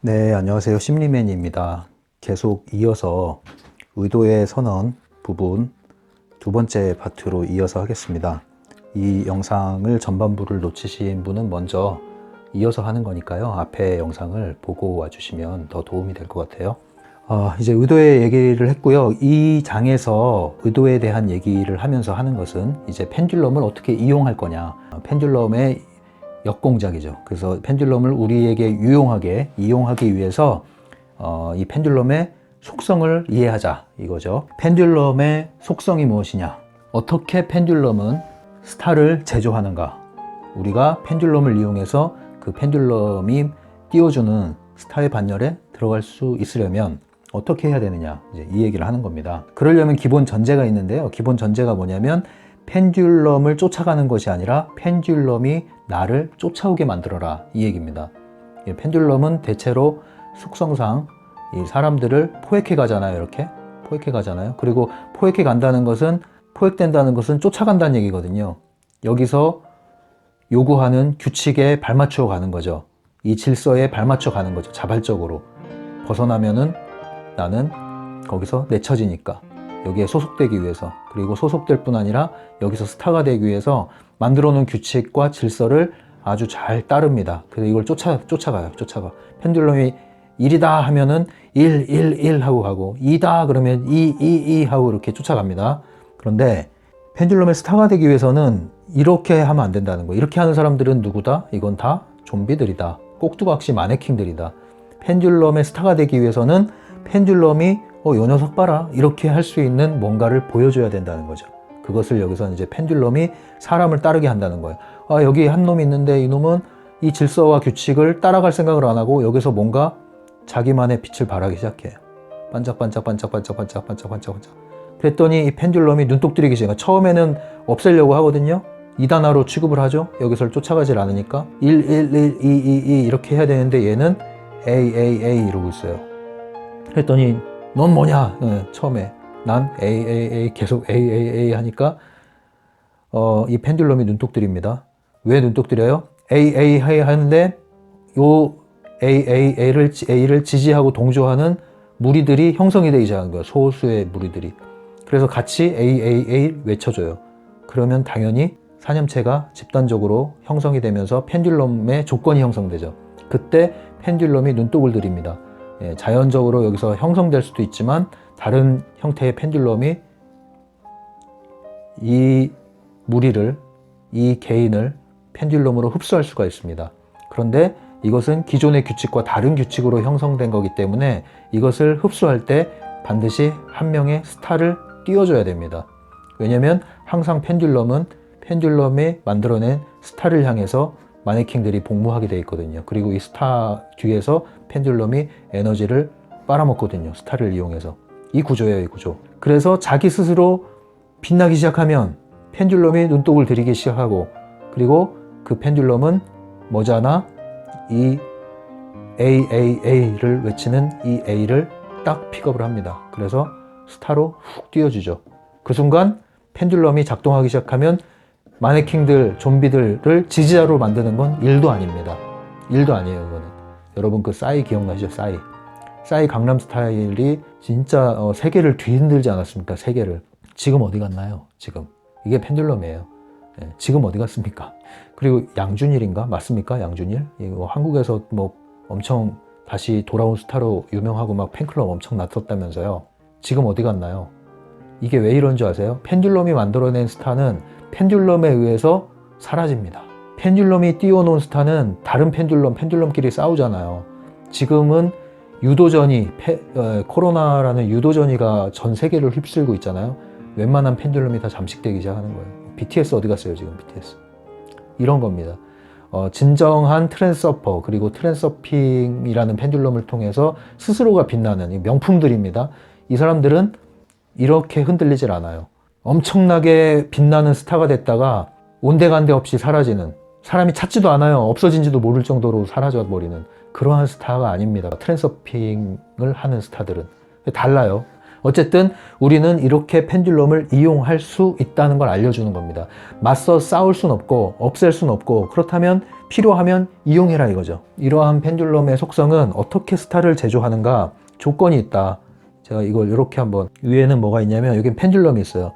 네, 안녕하세요. 심리맨입니다. 계속 이어서 의도의 선언 부분 두 번째 파트로 이어서 하겠습니다. 이 영상을 전반부를 놓치신 분은 먼저 이어서 하는 거니까요. 앞에 영상을 보고 와주시면 더 도움이 될 것 같아요. 이제 의도의 얘기를 했고요. 이 장에서 의도에 대한 얘기를 하면서 하는 것은 이제 펜듈럼을 어떻게 이용할 거냐. 펜듈럼의 역공작이죠. 그래서 펜듈럼을 우리에게 유용하게 이용하기 위해서 이 펜듈럼의 속성을 이해하자 이거죠. 펜듈럼의 속성이 무엇이냐? 어떻게 펜듈럼은 스타를 제조하는가? 우리가 펜듈럼을 이용해서 그 펜듈럼이 띄워주는 스타의 반열에 들어갈 수 있으려면 어떻게 해야 되느냐, 이제 이 얘기를 하는 겁니다. 그러려면 기본 전제가 있는데요. 기본 전제가 뭐냐면 펜듈럼을 쫓아가는 것이 아니라 펜듈럼이 나를 쫓아오게 만들어라, 이 얘기입니다. 펜듈럼은 대체로 속성상 이 사람들을 포획해 가잖아요. 이렇게 포획해 가잖아요. 그리고 포획해 간다는 것은, 포획된다는 것은 쫓아간다는 얘기거든요. 여기서 요구하는 규칙에 발맞춰 가는 거죠. 이 질서에 발맞춰 가는 거죠. 자발적으로 벗어나면은 나는 거기서 내쳐지니까 여기에 소속되기 위해서, 그리고 소속될 뿐 아니라 여기서 스타가 되기 위해서 만들어 놓은 규칙과 질서를 아주 잘 따릅니다. 그래서 이걸 쫓아가요. 펜듈럼이 1이다 하면은 1 하고 가고, 2다 그러면 2 하고 이렇게 쫓아갑니다. 그런데 펜듈럼의 스타가 되기 위해서는 이렇게 하면 안 된다는 거예요. 이렇게 하는 사람들은 누구다? 이건 다 좀비들이다. 꼭두각시 마네킹들이다. 펜듈럼의 스타가 되기 위해서는 펜듈럼이 요 녀석 봐라, 이렇게 할 수 있는 뭔가를 보여줘야 된다는 거죠. 그것을 여기서 이제 펜듈럼이 사람을 따르게 한다는 거예요. 여기 한 놈이 있는데 이 놈은 이 질서와 규칙을 따라갈 생각을 안 하고 여기서 뭔가 자기만의 빛을 발하기 시작해요. 반짝반짝. 그랬더니 이 펜듈럼이 눈독 들이기 시작해요. 처음에는 없애려고 하거든요. 2단화로 취급을 하죠. 여기서 쫓아가질 않으니까 1 2 이렇게 해야 되는데 얘는 A 이러고 있어요. 그랬더니 넌 뭐냐? 처음에 난 A 계속 A 하니까 이 펜듈럼이 눈독 들입니다. 왜 눈독 들여요? A 하는데 요 A를 지지하고 동조하는 무리들이 형성이 되기 시작한 거예요. 소수의 무리들이. 그래서 같이 A 외쳐줘요. 그러면 당연히 사념체가 집단적으로 형성이 되면서 펜듈럼의 조건이 형성되죠. 그때 펜듈럼이 눈독을 들입니다. 자연적으로 여기서 형성될 수도 있지만 다른 형태의 펜듈럼이 이 무리를, 이 개인을 펜듈럼으로 흡수할 수가 있습니다. 그런데 이것은 기존의 규칙과 다른 규칙으로 형성된 거기 때문에 이것을 흡수할 때 반드시 한 명의 스타를 띄워줘야 됩니다. 왜냐하면 항상 펜듈럼은 펜듈럼이 만들어낸 스타를 향해서 마네킹들이 복무하게 되어 있거든요. 그리고 이 스타 뒤에서 펜듈럼이 에너지를 빨아먹거든요. 스타를 이용해서. 이 구조예요, 이 구조. 그래서 자기 스스로 빛나기 시작하면 펜듈럼이 눈독을 들이기 시작하고, 그리고 그 펜듈럼은 머지않아 이 A를 외치는 이 A를 딱 픽업을 합니다. 그래서 스타로 훅 띄워주죠. 그 순간 펜듈럼이 작동하기 시작하면 마네킹들, 좀비들을 지지자로 만드는 건 1도 아닙니다. 1도 아니에요, 이거는. 여러분 그 싸이 기억나시죠? 싸이 강남 스타일이 진짜 세계를 뒤흔들지 않았습니까? 세계를. 지금 어디 갔나요? 지금. 이게 펜듈럼이에요. 지금 어디 갔습니까? 그리고 양준일인가? 맞습니까? 양준일? 이거 한국에서 뭐 엄청 다시 돌아온 스타로 유명하고 막 팬클럽 엄청 났었다면서요. 지금 어디 갔나요? 이게 왜 이런 줄 아세요? 펜듈럼이 만들어낸 스타는 펜듈럼에 의해서 사라집니다. 펜듈럼이 띄워놓은 스타는 다른 펜듈럼끼리 싸우잖아요. 지금은 유도전이, 코로나라는 유도전이가 전 세계를 휩쓸고 있잖아요. 웬만한 펜듈럼이 다 잠식되기 시작하는 거예요. BTS 어디 갔어요, 지금 BTS? 이런 겁니다. 진정한 트렌서퍼, 그리고 트렌서핑이라는 펜듈럼을 통해서 스스로가 빛나는 명품들입니다. 이 사람들은 이렇게 흔들리질 않아요. 엄청나게 빛나는 스타가 됐다가 온데간데 없이 사라지는, 사람이 찾지도 않아요. 없어진지도 모를 정도로 사라져버리는 그러한 스타가 아닙니다. 트랜서핑을 하는 스타들은 달라요. 어쨌든 우리는 이렇게 펜듈럼을 이용할 수 있다는 걸 알려주는 겁니다. 맞서 싸울 순 없고 없앨 순 없고, 그렇다면 필요하면 이용해라 이거죠. 이러한 펜듈럼의 속성은 어떻게 스타를 제조하는가, 조건이 있다. 제가 이걸 이렇게 한번, 위에는 뭐가 있냐면 여기 펜듈럼이 있어요.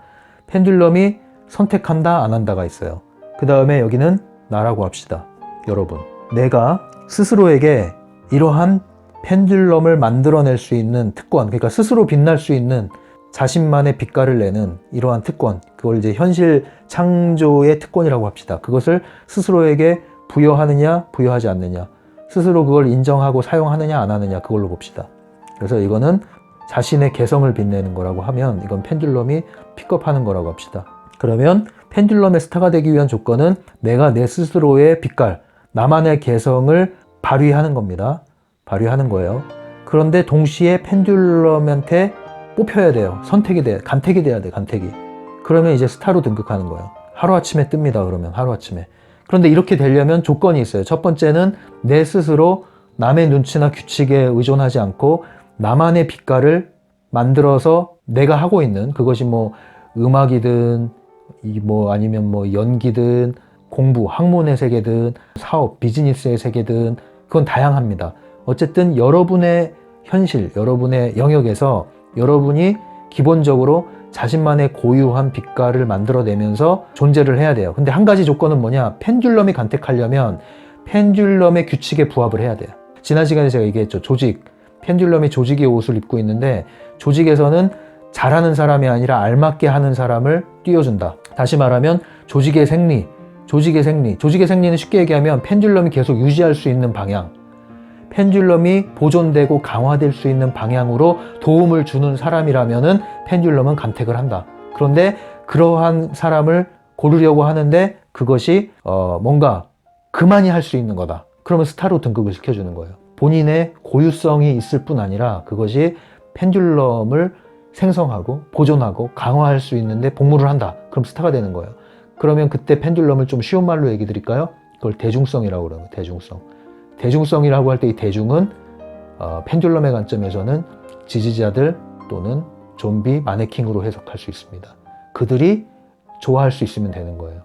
펜듈럼이 선택한다 안 한다가 있어요. 그 다음에 여기는 나라고 합시다. 여러분, 내가 스스로에게 이러한 펜듈럼을 만들어낼 수 있는 특권, 그러니까 스스로 빛날 수 있는 자신만의 빛깔을 내는 이러한 특권, 그걸 이제 현실 창조의 특권이라고 합시다. 그것을 스스로에게 부여하느냐 부여하지 않느냐, 스스로 그걸 인정하고 사용하느냐 안 하느냐, 그걸로 봅시다. 그래서 이거는 자신의 개성을 빛내는 거라고 하면 이건 펜듈럼이 픽업하는 거라고 합시다. 그러면 펜듈럼의 스타가 되기 위한 조건은 내가 내 스스로의 빛깔, 나만의 개성을 발휘하는 겁니다. 발휘하는 거예요. 그런데 동시에 펜듈럼한테 뽑혀야 돼요. 선택이 돼, 간택이 돼야 돼, 간택이. 그러면 이제 스타로 등극하는 거예요. 하루아침에 뜹니다. 그러면 하루아침에. 그런데 이렇게 되려면 조건이 있어요. 첫 번째는 내 스스로 남의 눈치나 규칙에 의존하지 않고 나만의 빛깔을 만들어서 내가 하고 있는, 그것이 뭐 음악이든 뭐 아니면 뭐 연기든 공부, 학문의 세계든 사업, 비즈니스의 세계든 그건 다양합니다. 어쨌든 여러분의 현실, 여러분의 영역에서 여러분이 기본적으로 자신만의 고유한 빛깔을 만들어내면서 존재를 해야 돼요. 근데 한 가지 조건은 뭐냐? 펜듈럼이 간택하려면 펜듈럼의 규칙에 부합을 해야 돼요. 지난 시간에 제가 얘기했죠. 조직. 펜듈럼이 조직의 옷을 입고 있는데 조직에서는 잘하는 사람이 아니라 알맞게 하는 사람을 띄워준다. 다시 말하면 조직의 생리. 조직의 생리는 쉽게 얘기하면 펜듈럼이 계속 유지할 수 있는 방향, 펜듈럼이 보존되고 강화될 수 있는 방향으로 도움을 주는 사람이라면은 펜듈럼은 간택을 한다. 그런데 그러한 사람을 고르려고 하는데 그것이 뭔가 그만이 할 수 있는 거다. 그러면 스타로 등극을 시켜주는 거예요. 본인의 고유성이 있을 뿐 아니라 그것이 펜듈럼을 생성하고 보존하고 강화할 수 있는데 복무를 한다. 그럼 스타가 되는 거예요. 그러면 그때 펜듈럼을 좀 쉬운 말로 얘기 드릴까요? 그걸 대중성이라고 그러는 거예요. 대중성. 대중성이라고 할 때 이 대중은 펜듈럼의 관점에서는 지지자들 또는 좀비, 마네킹으로 해석할 수 있습니다. 그들이 좋아할 수 있으면 되는 거예요.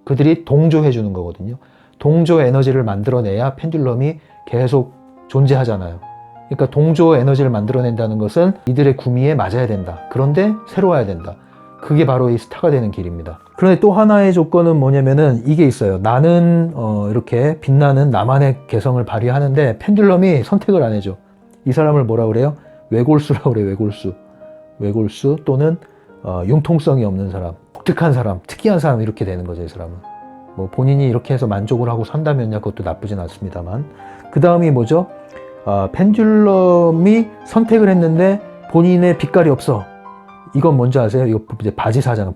그들이 동조해 주는 거거든요. 동조 에너지를 만들어내야 펜듈럼이 계속 존재하잖아요. 그러니까 동조 에너지를 만들어낸다는 것은 이들의 구미에 맞아야 된다. 그런데 새로워야 된다. 그게 바로 이 스타가 되는 길입니다. 그런데 또 하나의 조건은 뭐냐면은 이게 있어요. 나는 이렇게 빛나는 나만의 개성을 발휘하는데 펜듈럼이 선택을 안 해줘. 이 사람을 뭐라 그래요? 외골수라고 그래요. 외골수 또는 융통성이 없는 사람, 독특한 사람, 특이한 사람, 이렇게 되는 거죠. 이 사람은 뭐 본인이 이렇게 해서 만족을 하고 산다면야 그것도 나쁘진 않습니다만, 그 다음이 뭐죠? 펜듈럼이 선택을 했는데 본인의 빛깔이 없어. 이건 뭔지 아세요? 이거 이제 바지사장.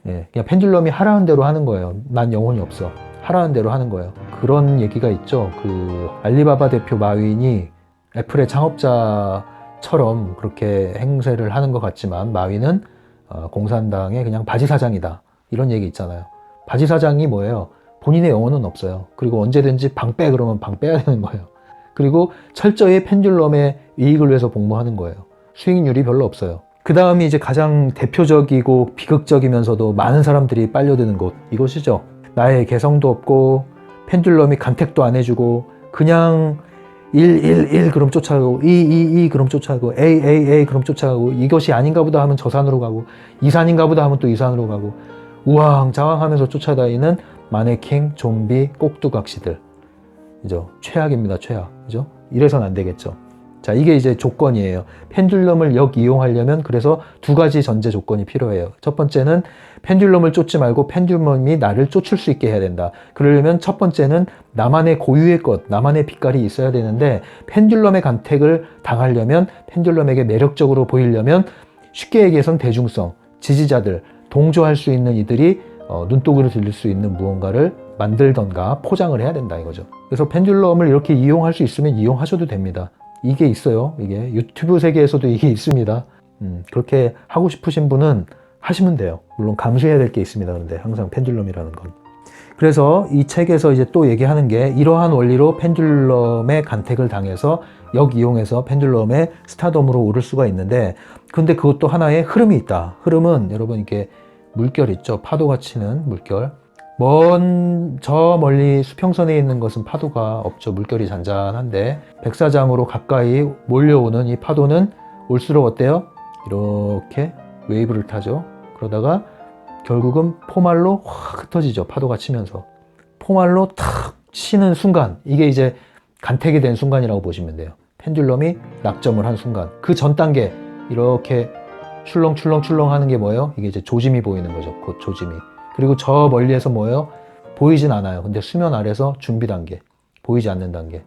예, 그냥 펜듈럼이 하라는 대로 하는 거예요. 난 영혼이 없어. 하라는 대로 하는 거예요. 그런 얘기가 있죠. 그 알리바바 대표 마윈이 애플의 창업자처럼 그렇게 행세를 하는 것 같지만 마윈은 공산당의 그냥 바지사장이다. 이런 얘기 있잖아요. 바지사장이 뭐예요? 본인의 영혼은 없어요. 그리고 언제든지 방 빼 그러면 방 빼야 되는 거예요. 그리고 철저히 펜듈럼의 이익을 위해서 복무하는 거예요. 수익률이 별로 없어요. 그 다음이 이제 가장 대표적이고 비극적이면서도 많은 사람들이 빨려드는 곳, 이것이죠. 나의 개성도 없고 펜듈럼이 간택도 안 해주고 그냥 1 그럼 쫓아가고 2 그럼 쫓아가고 A 그럼 쫓아가고, 이것이 아닌가 보다 하면 저 산으로 가고 이 산인가 보다 하면 또 이 산으로 가고 우왕좌왕하면서 쫓아다니는 마네킹, 좀비, 꼭두각시들. 그죠? 최악입니다. 최악. 그죠? 이래서는 안 되겠죠. 자, 이게 이제 조건이에요. 펜듈럼을 역이용하려면 그래서 두 가지 전제 조건이 필요해요. 첫 번째는 펜듈럼을 쫓지 말고 펜듈럼이 나를 쫓을 수 있게 해야 된다. 그러려면 첫 번째는 나만의 고유의 것, 나만의 빛깔이 있어야 되는데, 펜듈럼의 간택을 당하려면, 펜듈럼에게 매력적으로 보이려면 쉽게 얘기해서는 대중성, 지지자들, 동조할 수 있는 이들이 눈독으로 들릴 수 있는 무언가를 만들던가 포장을 해야 된다 이거죠. 그래서 펜듈럼을 이렇게 이용할 수 있으면 이용하셔도 됩니다. 이게 있어요. 이게 유튜브 세계에서도 이게 있습니다. 그렇게 하고 싶으신 분은 하시면 돼요. 물론 감수해야 될 게 있습니다. 그런데 항상 펜듈럼이라는 건. 그래서 이 책에서 이제 또 얘기하는 게 이러한 원리로 펜듈럼의 간택을 당해서 역이용해서 펜듈럼의 스타덤으로 오를 수가 있는데, 근데 그것도 하나의 흐름이 있다. 흐름은 여러분 이렇게 물결 있죠. 파도가 치는 물결. 저 멀리 수평선에 있는 것은 파도가 없죠. 물결이 잔잔한데 백사장으로 가까이 몰려오는 이 파도는 올수록 어때요? 이렇게 웨이브를 타죠. 그러다가 결국은 포말로 확 흩어지죠. 파도가 치면서. 포말로 탁 치는 순간, 이게 이제 간택이 된 순간이라고 보시면 돼요. 펜듈럼이 낙점을 한 순간. 그 전 단계 이렇게 출렁출렁출렁 하는 게 뭐예요? 이게 이제 조짐이 보이는 거죠. 곧 조짐이. 그리고 저 멀리에서 뭐예요? 보이진 않아요. 근데 수면 아래서 준비 단계, 보이지 않는 단계.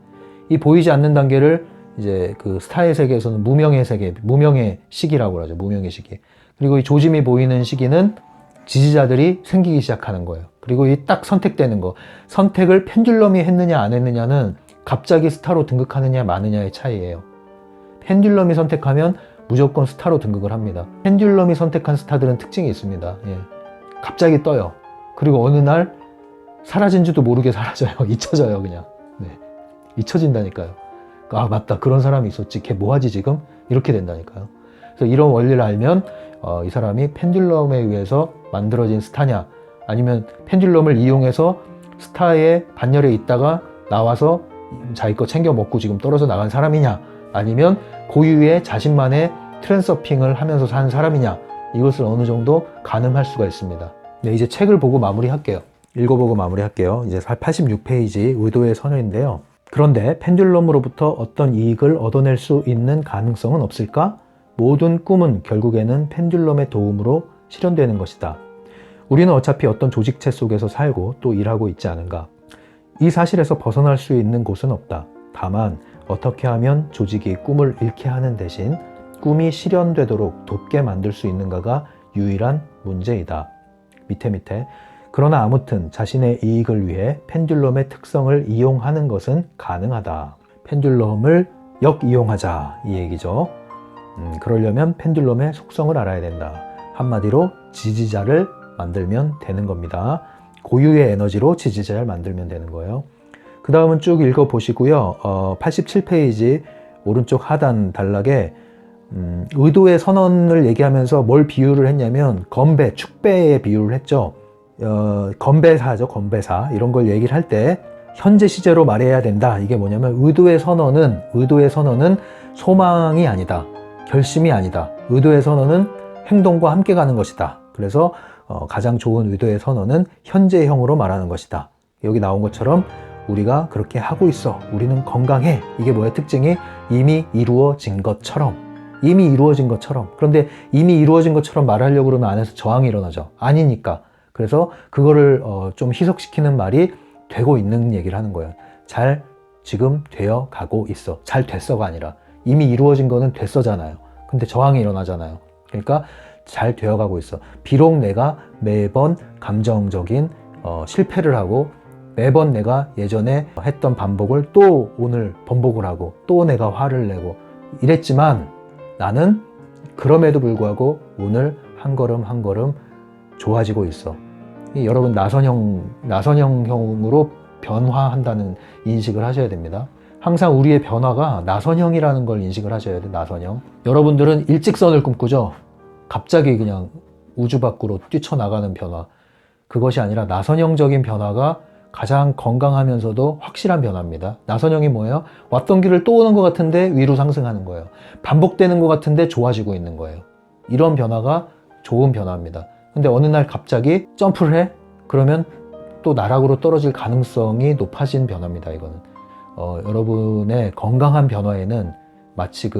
이 보이지 않는 단계를 이제 그 스타의 세계에서는 무명의 세계, 무명의 시기라고 하죠. 무명의 시기. 그리고 이 조짐이 보이는 시기는 지지자들이 생기기 시작하는 거예요. 그리고 이 딱 선택되는 거. 선택을 펜듈럼이 했느냐 안 했느냐는 갑자기 스타로 등극하느냐 마느냐의 차이예요. 펜듈럼이 선택하면 무조건 스타로 등극을 합니다. 펜듈럼이 선택한 스타들은 특징이 있습니다. 예. 갑자기 떠요. 그리고 어느 날 사라진지도 모르게 사라져요. 잊혀져요, 그냥. 네. 잊혀진다니까요. 아, 맞다. 그런 사람이 있었지. 걔 뭐하지 지금? 이렇게 된다니까요. 그래서 이런 원리를 알면 이 사람이 펜듈럼에 의해서 만들어진 스타냐, 아니면 펜듈럼을 이용해서 스타의 반열에 있다가 나와서 자기 거 챙겨 먹고 지금 떨어져 나간 사람이냐, 아니면 고유의 자신만의 트랜서핑을 하면서 사는 사람이냐, 이것을 어느 정도 가늠할 수가 있습니다. 네, 이제 책을 보고 마무리할게요. 읽어보고 마무리할게요. 이제 86페이지 의도의 선언인데요. 그런데 펜듈럼으로부터 어떤 이익을 얻어낼 수 있는 가능성은 없을까? 모든 꿈은 결국에는 펜듈럼의 도움으로 실현되는 것이다. 우리는 어차피 어떤 조직체 속에서 살고 또 일하고 있지 않은가? 이 사실에서 벗어날 수 있는 곳은 없다. 다만 어떻게 하면 조직이 꿈을 잃게 하는 대신 꿈이 실현되도록 돕게 만들 수 있는가가 유일한 문제이다. 밑에. 그러나 아무튼 자신의 이익을 위해 펜듈럼의 특성을 이용하는 것은 가능하다. 펜듈럼을 역이용하자, 이 얘기죠. 그러려면 펜듈럼의 속성을 알아야 된다. 한마디로 지지자를 만들면 되는 겁니다. 고유의 에너지로 지지자를 만들면 되는 거예요. 그 다음은 쭉 읽어보시고요. 87페이지 오른쪽 하단 단락에 의도의 선언을 얘기하면서 뭘 비유를 했냐면 건배, 축배에 비유를 했죠. 건배사죠. 건배사. 이런 걸 얘기를 할 때 현재 시제로 말해야 된다. 이게 뭐냐면 의도의 선언은 소망이 아니다. 결심이 아니다. 의도의 선언은 행동과 함께 가는 것이다. 그래서 가장 좋은 의도의 선언은 현재형으로 말하는 것이다. 여기 나온 것처럼 우리가 그렇게 하고 있어. 우리는 건강해. 이게 뭐야? 특징이 이미 이루어진 것처럼. 그런데 이미 이루어진 것처럼 말하려고 그러면 안에서 저항이 일어나죠. 아니니까. 그래서 그거를 좀 희석시키는 말이 되고 있는 얘기를 하는 거예요. 잘 지금 되어 가고 있어. 잘 됐어가 아니라 이미 이루어진 거는 됐어잖아요. 근데 저항이 일어나잖아요. 그러니까 잘 되어가고 있어. 비록 내가 매번 감정적인 실패를 하고 매번 내가 예전에 했던 반복을 또 오늘 번복을 하고 또 내가 화를 내고 이랬지만 나는 그럼에도 불구하고 오늘 한 걸음 한 걸음 좋아지고 있어. 여러분 나선형으로 변화한다는 인식을 하셔야 됩니다. 항상 우리의 변화가 나선형이라는 걸 인식을 하셔야 돼요. 나선형. 여러분들은 일직선을 꿈꾸죠. 갑자기 그냥 우주 밖으로 뛰쳐나가는 변화. 그것이 아니라 나선형적인 변화가 가장 건강하면서도 확실한 변화입니다. 나선형이 뭐예요? 왔던 길을 또 오는 것 같은데 위로 상승하는 거예요. 반복되는 것 같은데 좋아지고 있는 거예요. 이런 변화가 좋은 변화입니다. 근데 어느 날 갑자기 점프를 해? 그러면 또 나락으로 떨어질 가능성이 높아진 변화입니다. 이거는 여러분의 건강한 변화에는 마치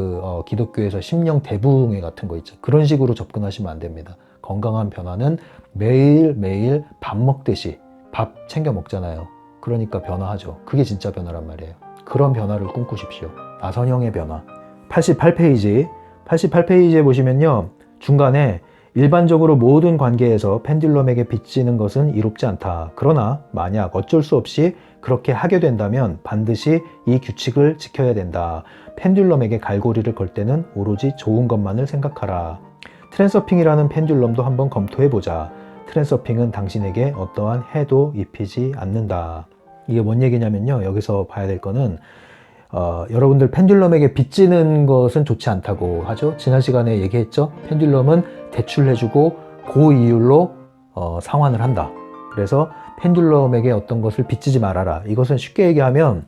기독교에서 심령 대부흥회 같은 거 있죠. 그런 식으로 접근하시면 안 됩니다. 건강한 변화는 매일매일 밥 먹듯이 밥 챙겨 먹잖아요. 그러니까 변화하죠. 그게 진짜 변화란 말이에요. 그런 변화를 꿈꾸십시오. 나선형의 변화. 88페이지에 보시면요. 중간에 일반적으로 모든 관계에서 펜듈럼에게 빚지는 것은 이롭지 않다. 그러나 만약 어쩔 수 없이 그렇게 하게 된다면 반드시 이 규칙을 지켜야 된다. 펜듈럼에게 갈고리를 걸 때는 오로지 좋은 것만을 생각하라. 트랜서핑이라는 펜듈럼도 한번 검토해보자. 트랜서핑은 당신에게 어떠한 해도 입히지 않는다. 이게 뭔 얘기냐면요. 여기서 봐야 될 거는 여러분들 펜듈럼에게 빚지는 것은 좋지 않다고 하죠. 지난 시간에 얘기했죠. 펜듈럼은 대출해주고 고이율로 상환을 한다. 그래서 펜듈럼에게 어떤 것을 빚지지 말아라. 이것은 쉽게 얘기하면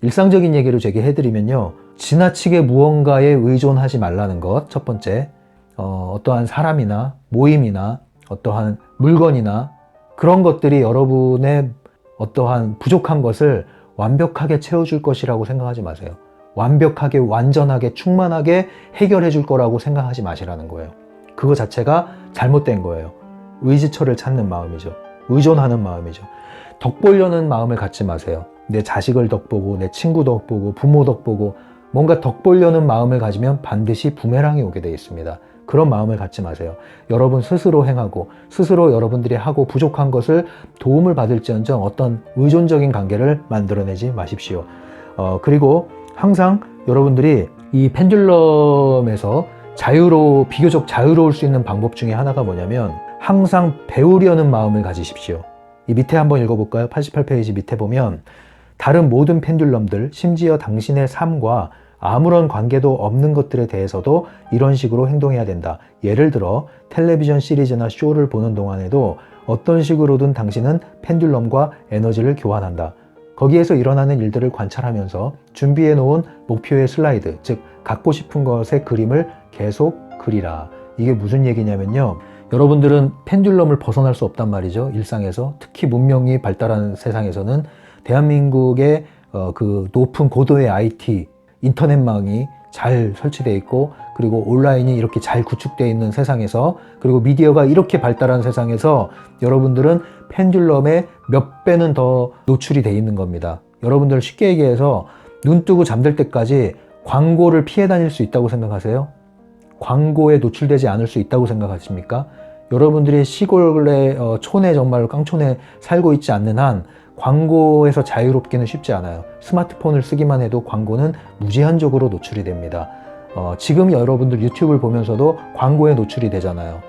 일상적인 얘기로 제가 해드리면요. 지나치게 무언가에 의존하지 말라는 것. 첫 번째, 어떠한 사람이나 모임이나 어떠한 물건이나 그런 것들이 여러분의 어떠한 부족한 것을 완벽하게 채워줄 것이라고 생각하지 마세요. 완벽하게, 완전하게, 충만하게 해결해 줄 거라고 생각하지 마시라는 거예요. 그거 자체가 잘못된 거예요. 의지처를 찾는 마음이죠. 의존하는 마음이죠. 덕 보려는 마음을 갖지 마세요. 내 자식을 덕보고, 내 친구 덕보고, 부모 덕보고, 뭔가 덕 보려는 마음을 가지면 반드시 부메랑이 오게 되어 있습니다. 그런 마음을 갖지 마세요. 여러분 스스로 행하고 스스로 여러분들이 하고 부족한 것을 도움을 받을지언정 어떤 의존적인 관계를 만들어내지 마십시오. 그리고 항상 여러분들이 이 펜듈럼에서 비교적 자유로울 수 있는 방법 중에 하나가 뭐냐면 항상 배우려는 마음을 가지십시오. 이 밑에 한번 읽어볼까요? 88페이지 밑에 보면 다른 모든 펜듈럼들, 심지어 당신의 삶과 아무런 관계도 없는 것들에 대해서도 이런 식으로 행동해야 된다. 예를 들어 텔레비전 시리즈나 쇼를 보는 동안에도 어떤 식으로든 당신은 펜듈럼과 에너지를 교환한다. 거기에서 일어나는 일들을 관찰하면서 준비해 놓은 목표의 슬라이드, 즉 갖고 싶은 것의 그림을 계속 그리라. 이게 무슨 얘기냐면요. 여러분들은 펜듈럼을 벗어날 수 없단 말이죠. 일상에서. 특히 문명이 발달한 세상에서는 대한민국의 그 높은 고도의 IT, 인터넷망이 잘 설치되어 있고 그리고 온라인이 이렇게 잘 구축되어 있는 세상에서 그리고 미디어가 이렇게 발달한 세상에서 여러분들은 펜듈럼의 몇 배는 더 노출이 되어 있는 겁니다. 여러분들 쉽게 얘기해서 눈 뜨고 잠들 때까지 광고를 피해 다닐 수 있다고 생각하세요? 광고에 노출되지 않을 수 있다고 생각하십니까? 여러분들이 시골의 촌에 정말 깡촌에 살고 있지 않는 한 광고에서 자유롭기는 쉽지 않아요. 스마트폰을 쓰기만 해도 광고는 무제한적으로 노출이 됩니다. 지금 여러분들 유튜브를 보면서도 광고에 노출이 되잖아요.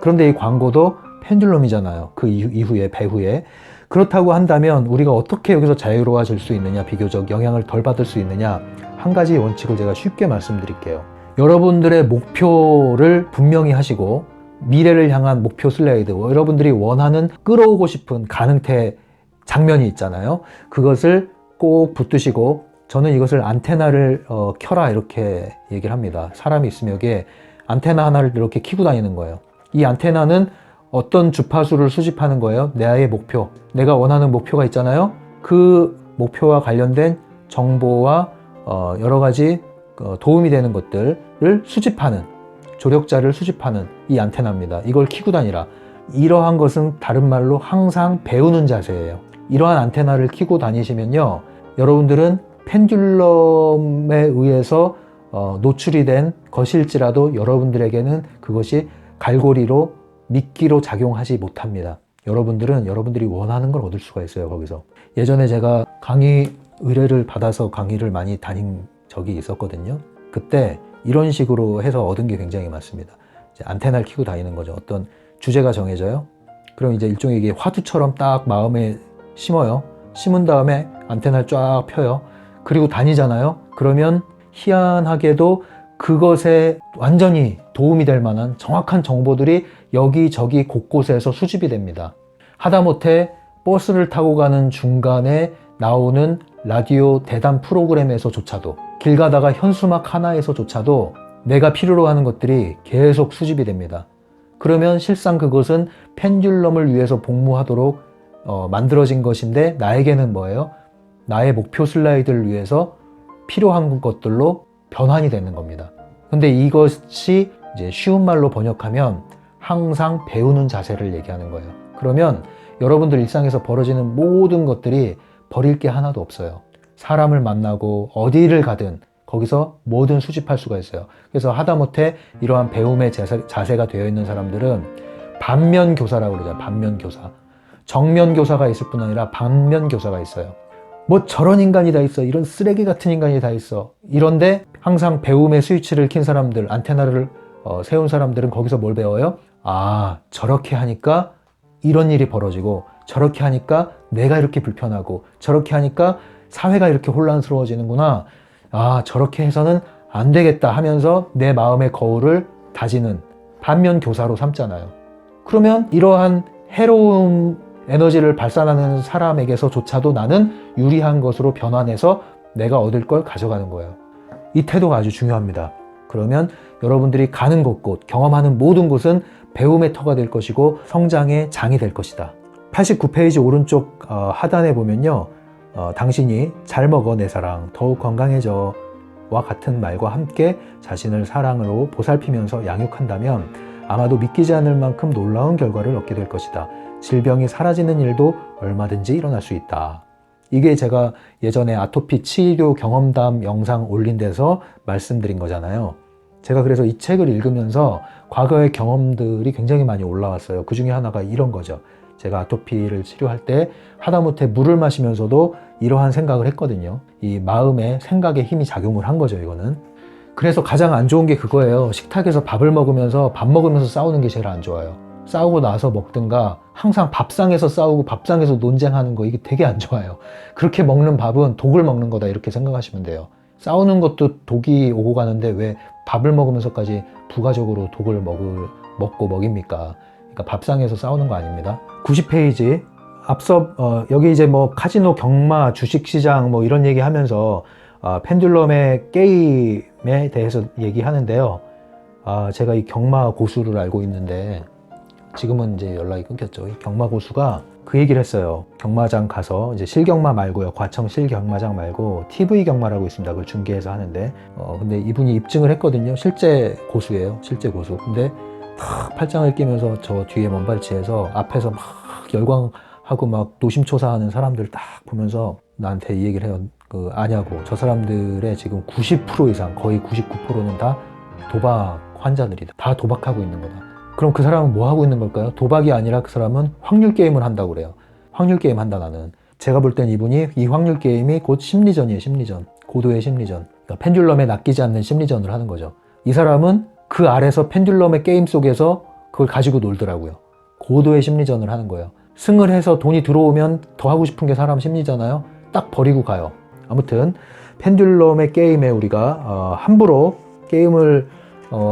그런데 이 광고도 펜듈럼이잖아요. 그 이후에 배후에. 그렇다고 한다면 우리가 어떻게 여기서 자유로워질 수 있느냐, 비교적 영향을 덜 받을 수 있느냐, 한 가지 원칙을 제가 쉽게 말씀드릴게요. 여러분들의 목표를 분명히 하시고 미래를 향한 목표 슬라이드, 여러분들이 원하는 끌어오고 싶은 가능태 장면이 있잖아요. 그것을 꼭 붙드시고 저는 이것을 안테나를 켜라 이렇게 얘기를 합니다. 사람이 있으면 여기에 안테나 하나를 이렇게 켜고 다니는 거예요. 이 안테나는 어떤 주파수를 수집하는 거예요? 나의 목표, 내가 원하는 목표가 있잖아요. 그 목표와 관련된 정보와 여러 가지 도움이 되는 것들을 수집하는, 조력자를 수집하는 이 안테나입니다. 이걸 켜고 다니라. 이러한 것은 다른 말로 항상 배우는 자세예요. 이러한 안테나를 켜고 다니시면요, 여러분들은 펜듈럼에 의해서 노출이 된 것일지라도 여러분들에게는 그것이 갈고리로 미끼로 작용하지 못합니다. 여러분들은 여러분들이 원하는 걸 얻을 수가 있어요. 거기서 예전에 제가 강의 의뢰를 받아서 강의를 많이 다닌 적이 있었거든요. 그때 이런 식으로 해서 얻은 게 굉장히 많습니다. 이제 안테나를 켜고 다니는 거죠. 어떤 주제가 정해져요. 그럼 이제 일종의 이게 화두처럼 딱 마음에 심어요. 심은 다음에 안테나를 쫙 펴요. 그리고 다니잖아요. 그러면 희한하게도 그것에 완전히 도움이 될 만한 정확한 정보들이 여기저기 곳곳에서 수집이 됩니다. 하다못해 버스를 타고 가는 중간에 나오는 라디오 대담 프로그램에서조차도, 길 가다가 현수막 하나에서조차도 내가 필요로 하는 것들이 계속 수집이 됩니다. 그러면 실상 그것은 펜듈럼을 위해서 복무하도록 만들어진 것인데 나에게는 뭐예요? 나의 목표 슬라이드를 위해서 필요한 것들로 변환이 되는 겁니다. 근데 이것이 이제 쉬운 말로 번역하면 항상 배우는 자세를 얘기하는 거예요. 그러면 여러분들 일상에서 벌어지는 모든 것들이 버릴 게 하나도 없어요. 사람을 만나고 어디를 가든 거기서 뭐든 수집할 수가 있어요. 그래서 하다못해 이러한 배움의 자세가 되어 있는 사람들은 반면교사라고 그러죠. 반면교사. 정면교사가 있을 뿐 아니라 반면교사가 있어요. 뭐 저런 인간이 다 있어. 이런 쓰레기 같은 인간이 다 있어. 이런데 항상 배움의 스위치를 킨 사람들, 안테나를 세운 사람들은 거기서 뭘 배워요? 아, 저렇게 하니까 이런 일이 벌어지고, 저렇게 하니까 내가 이렇게 불편하고, 저렇게 하니까 사회가 이렇게 혼란스러워지는구나. 아, 저렇게 해서는 안 되겠다 하면서 내 마음의 거울을 다지는 반면 교사로 삼잖아요. 그러면 이러한 해로운 에너지를 발산하는 사람에게서조차도 나는 유리한 것으로 변환해서 내가 얻을 걸 가져가는 거예요. 이 태도가 아주 중요합니다. 그러면 여러분들이 가는 곳곳, 경험하는 모든 곳은 배움의 터가 될 것이고 성장의 장이 될 것이다. 89페이지 오른쪽 하단에 보면요. 당신이 잘 먹어 내 사랑, 더욱 건강해져 와 같은 말과 함께 자신을 사랑으로 보살피면서 양육한다면 아마도 믿기지 않을 만큼 놀라운 결과를 얻게 될 것이다. 질병이 사라지는 일도 얼마든지 일어날 수 있다. 이게 제가 예전에 아토피 치료 경험담 영상 올린 데서 말씀드린 거잖아요. 제가 그래서 이 책을 읽으면서 과거의 경험들이 굉장히 많이 올라왔어요. 그 중에 하나가 이런 거죠. 제가 아토피를 치료할 때 하다못해 물을 마시면서도 이러한 생각을 했거든요. 이 마음의 생각의 힘이 작용을 한 거죠, 이거는. 그래서 가장 안 좋은 게 그거예요. 식탁에서 밥을 먹으면서 밥 먹으면서 싸우는 게 제일 안 좋아요. 싸우고 나서 먹든가 항상 밥상에서 싸우고 밥상에서 논쟁하는 거, 이게 되게 안 좋아요. 그렇게 먹는 밥은 독을 먹는 거다, 이렇게 생각하시면 돼요. 싸우는 것도 독이 오고 가는데 왜 밥을 먹으면서까지 부가적으로 독을 먹고 먹입니까? 그러니까 밥상에서 싸우는 거 아닙니다. 90페이지 앞서 여기 이제 뭐 카지노, 경마, 주식시장 뭐 이런 얘기 하면서 펜듈럼의 게임에 대해서 얘기하는데요. 제가 이 경마 고수를 알고 있는데 지금은 이제 연락이 끊겼죠. 이 경마 고수가 그 얘기를 했어요. 경마장 가서 이제 실경마 말고요. 과청 실경마장 말고 TV 경마라고 있습니다. 그걸 중계해서 하는데 근데 이분이 입증을 했거든요. 실제 고수예요. 실제 고수. 근데 탁 팔짱을 끼면서 저 뒤에 먼발치에서 앞에서 막 열광하고 막 노심초사하는 사람들 딱 보면서 나한테 이 얘기를 해요. 아냐고. 저 사람들의 지금 90% 이상, 거의 99%는 다 도박 환자들이다. 다 도박하고 있는 거다. 그럼 그 사람은 뭐 하고 있는 걸까요? 도박이 아니라 그 사람은 확률 게임을 한다고 그래요. 확률 게임 한다, 나는. 제가 볼 땐 이분이 이 확률 게임이 곧 심리전이에요, 심리전. 고도의 심리전. 그러니까 펜듈럼에 낚이지 않는 심리전을 하는 거죠. 이 사람은 그 아래서 펜듈럼의 게임 속에서 그걸 가지고 놀더라고요. 고도의 심리전을 하는 거예요. 승을 해서 돈이 들어오면 더 하고 싶은 게 사람 심리잖아요. 딱 버리고 가요. 아무튼 펜듈럼의 게임에 우리가 함부로 게임을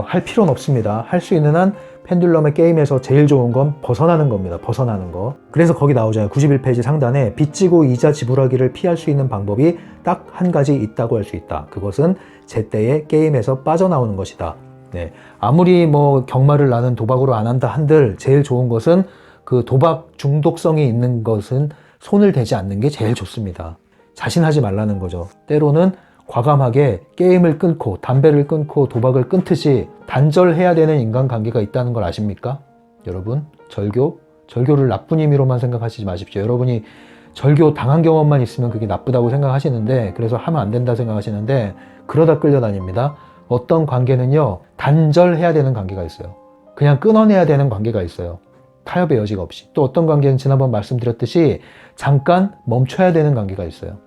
할 필요는 없습니다. 할 수 있는 한 펜듈럼의 게임에서 제일 좋은 건 벗어나는 겁니다. 벗어나는 거. 그래서 거기 나오잖아요. 91페이지 상단에 빚지고 이자 지불하기를 피할 수 있는 방법이 딱 한 가지 있다고 할 수 있다. 그것은 제때의 게임에서 빠져나오는 것이다. 네. 아무리 뭐 경마를 나는 도박으로 안 한다 한들 제일 좋은 것은 그 도박 중독성이 있는 것은 손을 대지 않는 게 제일 좋습니다. 자신하지 말라는 거죠. 때로는 과감하게 게임을 끊고 담배를 끊고 도박을 끊듯이 단절해야 되는 인간관계가 있다는 걸 아십니까? 여러분, 절교를 나쁜 의미로만 생각하시지 마십시오. 여러분이 절교 당한 경험만 있으면 그게 나쁘다고 생각하시는데, 그래서 하면 안 된다 생각하시는데 그러다 끌려다닙니다. 어떤 관계는요, 단절해야 되는 관계가 있어요. 그냥 끊어내야 되는 관계가 있어요. 타협의 여지가 없이. 또 어떤 관계는 지난번 말씀드렸듯이 잠깐 멈춰야 되는 관계가 있어요.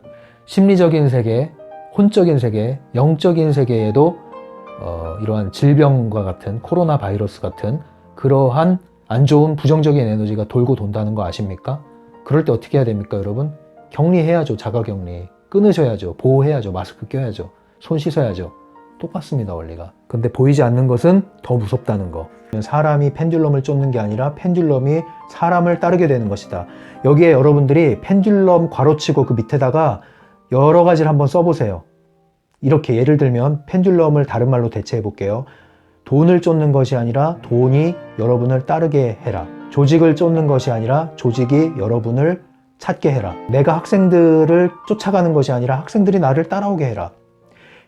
심리적인 세계, 혼적인 세계, 영적인 세계에도 이러한 질병과 같은 코로나 바이러스 같은 그러한 안 좋은 부정적인 에너지가 돌고 돈다는 거 아십니까? 그럴 때 어떻게 해야 됩니까, 여러분? 격리해야죠. 자가격리. 끊으셔야죠. 보호해야죠. 마스크 껴야죠. 손 씻어야죠. 똑같습니다, 원리가. 근데 보이지 않는 것은 더 무섭다는 거. 사람이 펜듈럼을 쫓는 게 아니라 펜듈럼이 사람을 따르게 되는 것이다. 여기에 여러분들이 펜듈럼 괄호치고 그 밑에다가 여러 가지를 한번 써보세요. 이렇게 예를 들면 펜듈럼을 다른 말로 대체해 볼게요. 돈을 쫓는 것이 아니라 돈이 여러분을 따르게 해라. 조직을 쫓는 것이 아니라 조직이 여러분을 찾게 해라. 내가 학생들을 쫓아가는 것이 아니라 학생들이 나를 따라오게 해라.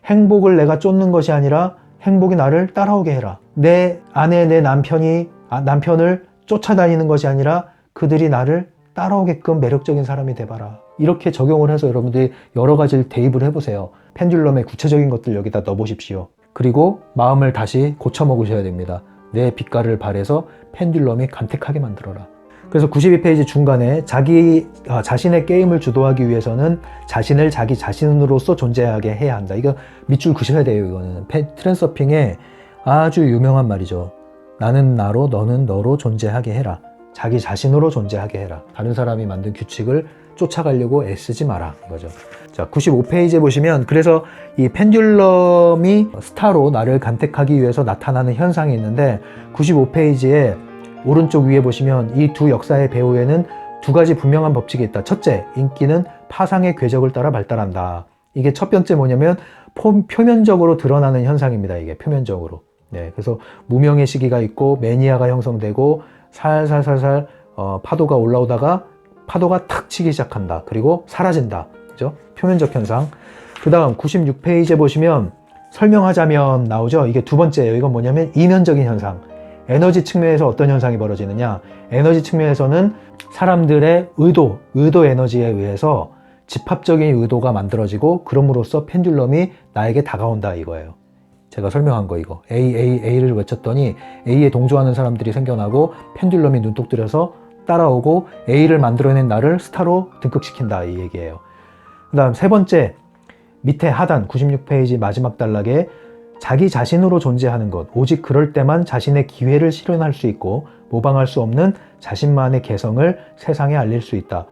행복을 내가 쫓는 것이 아니라 행복이 나를 따라오게 해라. 내 아내, 내 남편을 쫓아다니는 것이 아니라 그들이 나를 따라오게끔 매력적인 사람이 돼봐라. 이렇게 적용을 해서 여러분들이 여러 가지를 대입을 해보세요. 펜듈럼의 구체적인 것들 여기다 넣어보십시오. 그리고 마음을 다시 고쳐 먹으셔야 됩니다. 내 빛깔을 발해서 펜듈럼이 간택하게 만들어라. 그래서 92페이지 중간에 자신의 게임을 주도하기 위해서는 자신을 자기 자신으로서 존재하게 해야 한다. 이거 밑줄 그셔야 돼요. 이거는 트랜서핑의 아주 유명한 말이죠. 나는 나로, 너는 너로 존재하게 해라. 자기 자신으로 존재하게 해라. 다른 사람이 만든 규칙을 쫓아가려고 애쓰지 마라. 이거죠. 자, 95페이지에 보시면 그래서 이 펜듈럼이 스타로 나를 간택하기 위해서 나타나는 현상이 있는데 95페이지에 오른쪽 위에 보시면 이 두 역사의 배후에는 두 가지 분명한 법칙이 있다. 첫째, 인기는 파상의 궤적을 따라 발달한다. 이게 첫 번째 뭐냐면 표면적으로 드러나는 현상입니다. 이게 표면적으로. 네, 그래서 무명의 시기가 있고 매니아가 형성되고 살살살살 파도가 올라오다가 파도가 탁 치기 시작한다. 그리고 사라진다. 그죠? 표면적 현상. 그 다음 96페이지에 보시면 설명하자면 나오죠. 이게 두 번째예요. 이건 뭐냐면 이면적인 현상. 에너지 측면에서 어떤 현상이 벌어지느냐. 에너지 측면에서는 사람들의 의도 에너지에 의해서 집합적인 의도가 만들어지고 그럼으로써 펜듈럼이 나에게 다가온다 이거예요. 제가 설명한 거 이거. A를 외쳤더니 A에 동조하는 사람들이 생겨나고 펜듈럼이 눈독 들여서 따라오고 A를 만들어낸 나를 스타로 등극시킨다 이 얘기예요. 그 다음 세 번째, 밑에 하단 96페이지 마지막 단락에 자기 자신으로 존재하는 것, 오직 그럴 때만 자신의 기회를 실현할 수 있고 모방할 수 없는 자신만의 개성을 세상에 알릴 수 있다.